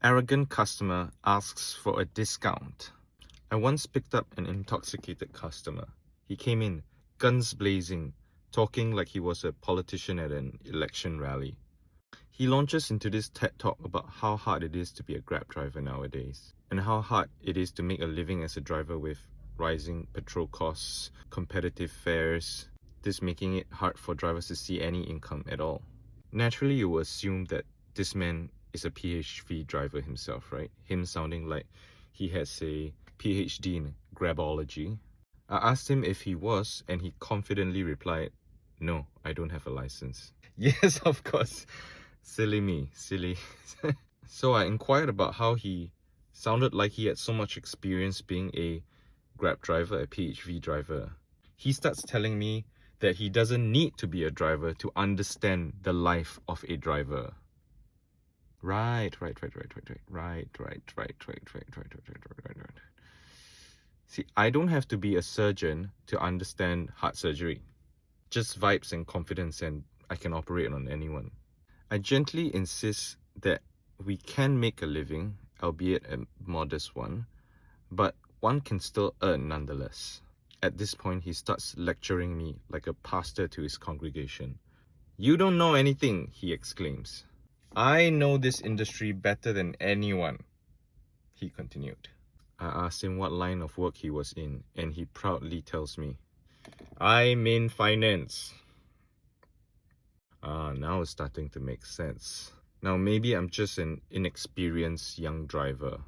Arrogant customer asks for a discount. I once picked up an intoxicated customer. He came in, guns blazing, talking like he was a politician at an election rally. He launches into this TED talk about how hard it is to be a Grab driver nowadays, and how hard it is to make a living as a driver with rising petrol costs, competitive fares, this making it hard for drivers to see any income at all. Naturally, you will assume that this man is a PHV driver himself, right? Him sounding like he has a PhD in Grabology. I asked him if he was, and he confidently replied, "No, I don't have a license." Yes, of course. Silly me, silly. So I inquired about how he sounded like he had so much experience being a Grab driver, a PHV driver. He starts telling me that he doesn't need to be a driver to understand the life of a driver. Right. See, I don't have to be a surgeon to understand heart surgery. Just vibes and confidence, and I can operate on anyone. I gently insist that we can make a living, albeit a modest one, but one can still earn nonetheless. At this point, he starts lecturing me like a pastor to his congregation. "You don't know anything," he exclaims. "I know this industry better than anyone," he continued. I asked him what line of work he was in, and he proudly tells me, "I'm in finance." Now it's starting to make sense. Now maybe I'm just an inexperienced young driver.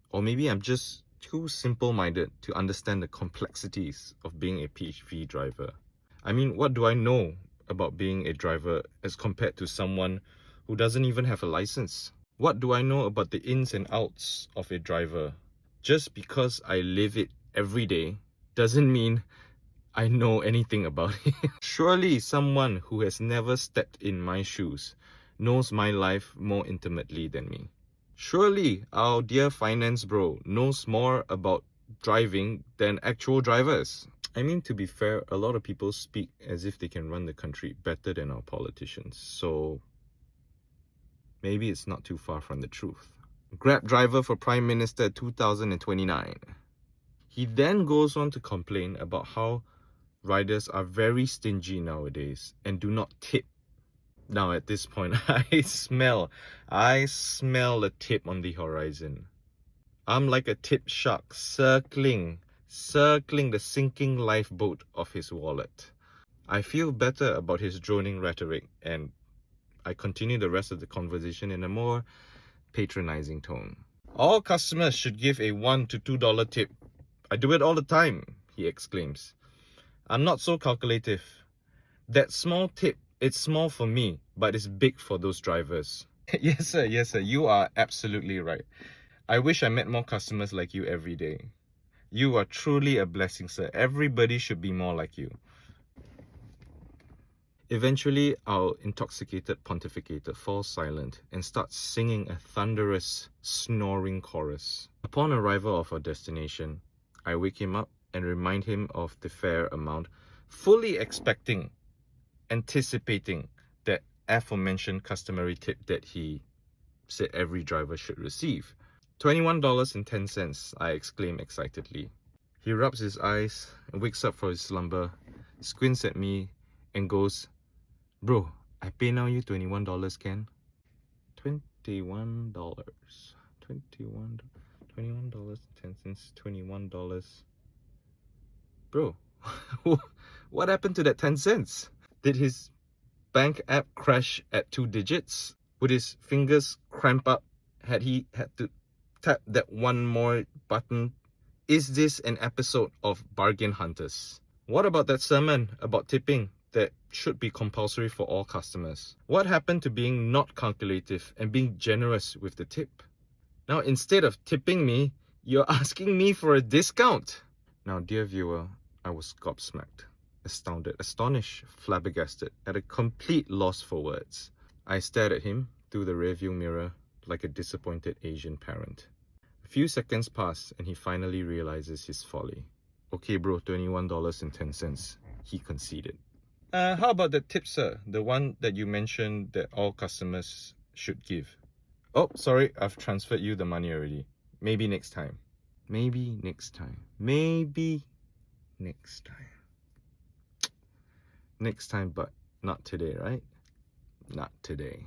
Or maybe I'm just too simple-minded to understand the complexities of being a PHV driver. I mean, what do I know about being a driver as compared to someone who doesn't even have a license? What do I know about the ins and outs of a driver? Just because I live it every day doesn't mean I know anything about it. Surely someone who has never stepped in my shoes knows my life more intimately than me. Surely our dear finance bro knows more about driving than actual drivers. I mean, to be fair, a lot of people speak as if they can run the country better than our politicians. So maybe it's not too far from the truth. Grab driver for Prime Minister 2029. He then goes on to complain about how riders are very stingy nowadays and do not tip. Now at this point, I smell a tip on the horizon. I'm like a tip shark circling the sinking lifeboat of his wallet. I feel better about his droning rhetoric, and I continue the rest of the conversation in a more patronizing tone. "All customers should give a $1 to $2 tip. I do it all the time," he exclaims. "I'm not so calculative. That small tip, it's small for me, but it's big for those drivers." Yes sir, you are absolutely right. I wish I met more customers like you every day. You are truly a blessing, sir. Everybody should be more like you. Eventually, our intoxicated pontificator falls silent and starts singing a thunderous, snoring chorus. Upon arrival of our destination, I wake him up and remind him of the fare amount, fully anticipating that aforementioned customary tip that he said every driver should receive. $21.10, I exclaim excitedly. He rubs his eyes and wakes up from his slumber, squints at me and goes, "Bro, I pay now you $21, can?" $21. $21.10, $21. Bro, what happened to that 10 cents? Did his bank app crash at 2 digits? Would his fingers cramp up had he had to tap that one more button? Is this an episode of Bargain Hunters? What about that sermon about tipping that should be compulsory for all customers? What happened to being not calculative and being generous with the tip? Now, instead of tipping me, you're asking me for a discount. Now, dear viewer, I was gobsmacked, astounded, astonished, flabbergasted, at a complete loss for words. I stared at him through the rearview mirror like a disappointed Asian parent. A few seconds pass and he finally realizes his folly. "Okay bro, $21.10, he conceded. How about the tip, sir? The one that you mentioned that all customers should give." Oh, sorry, I've transferred you the money already. Maybe next time. Maybe next time. Maybe next time. Next time, but not today, right? Not today.